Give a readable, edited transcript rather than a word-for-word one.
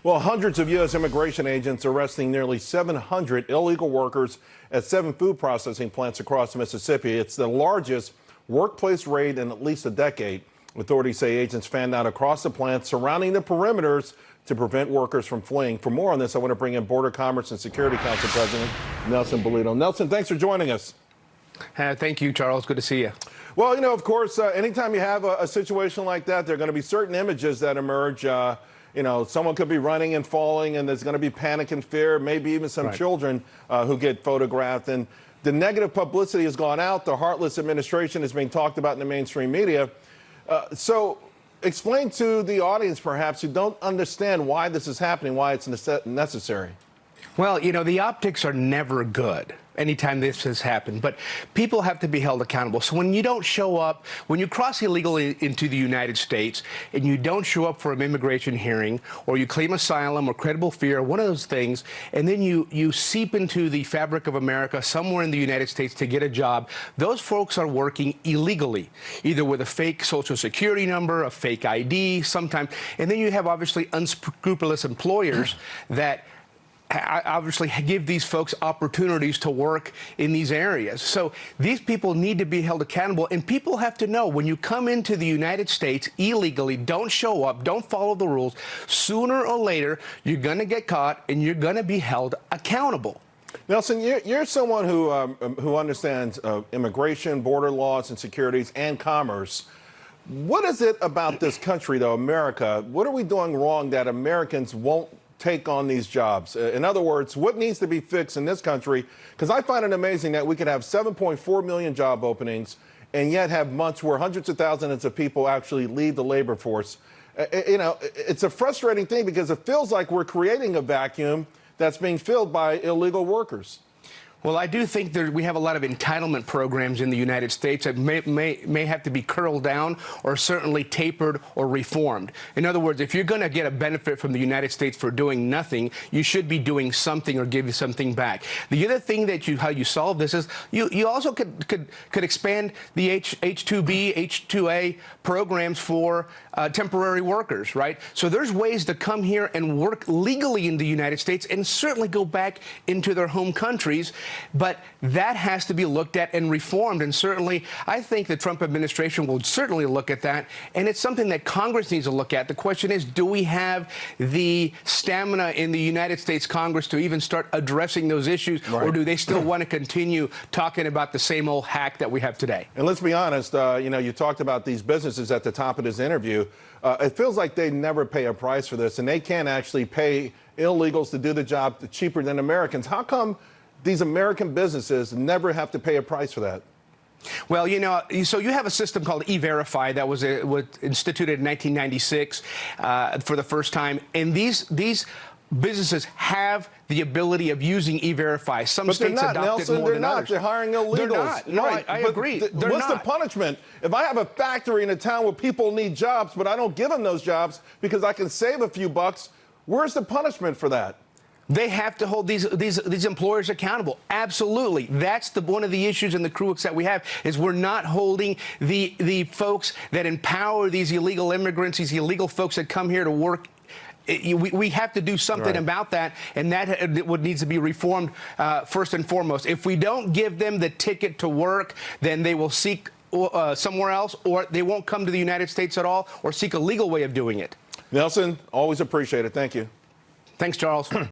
Well, hundreds of U.S. immigration agents arresting nearly 700 illegal workers at 7 food processing plants across Mississippi. It's the largest workplace raid in at least a decade. Authorities say agents fanned out across the plants surrounding the perimeters to prevent workers from fleeing. For more on this, I want to bring in Border Commerce and Security Council President Nelson Balido. Nelson, thanks for joining us. Thank you, Charles. Good to see you. Well, you know, of course, anytime you have a situation like that, there are going to be certain images that emerge. You know, someone could be running and falling, and there's going to be panic and fear, maybe even some children who get photographed. And the negative publicity has gone out. The heartless administration is being talked about in the mainstream media. So explain to the audience, perhaps, who don't understand why this is happening, why it's necessary. Well, you know, the optics are never good anytime this has happened, but people have to be held accountable. So when you don't show up, when you cross illegally into the United States and you don't show up for an immigration hearing, or you claim asylum or credible fear, one of those things, and then you seep into the fabric of America somewhere in the United States to get a job, those folks are working illegally, either with a fake social security number, a fake ID, sometimes, and then you have obviously unscrupulous employers that obviously give these folks opportunities to work in these areas. So these people need to be held accountable, and people have to know when you come into the United States illegally, don't show up, don't follow the rules, sooner or later you're going to get caught and you're going to be held accountable. Nelson, you're someone who understands immigration, border laws and securities and commerce. What is it about this country, though, America? What are we doing wrong that Americans won't take on these jobs? In other words, what needs to be fixed in this country? Because I find it amazing that we could have 7.4 million job openings and yet have months where hundreds of thousands of people actually leave the labor force. You know, it's a frustrating thing because it feels like we're creating a vacuum that's being filled by illegal workers. Well, I do think we have a lot of entitlement programs in the United States that may have to be curled down or certainly tapered or reformed. In other words, if you're going to get a benefit from the United States for doing nothing, you should be doing something or give you something back. The other thing that how you solve this is you also could expand the H-2B, H-2A programs for temporary workers, right? So there's ways to come here and work legally in the United States and certainly go back into their home countries. But that has to be looked at and reformed. And certainly, I think the Trump administration will certainly look at that. And it's something that Congress needs to look at. The question is, do we have the stamina in the United States Congress to even start addressing those issues? Right. Or do they still want to continue talking about the same old hack that we have today? And let's be honest, you know, you talked about these businesses at the top of this interview. It feels like they never pay a price for this, and they can actually pay illegals to do the job cheaper than Americans. How come these American businesses never have to pay a price for that? Well, you know, so you have a system called E-Verify that was instituted in 1996 for the first time, and these businesses have the ability of using E-Verify. Some states adopt it more than others. They're hiring illegals. They're not. No, right. I agree. What's the punishment? If I have a factory in a town where people need jobs, but I don't give them those jobs because I can save a few bucks, where's the punishment for that? They have to hold these employers accountable. Absolutely. That's one of the issues in the crux that we have, is we're not holding the folks that empower these illegal immigrants, these illegal folks that come here to work. We have to do something about that, and that what needs to be reformed first and foremost. If we don't give them the ticket to work, then they will seek somewhere else, or they won't come to the United States at all, or seek a legal way of doing it. Nelson, always appreciate it. Thank you. Thanks, Charles.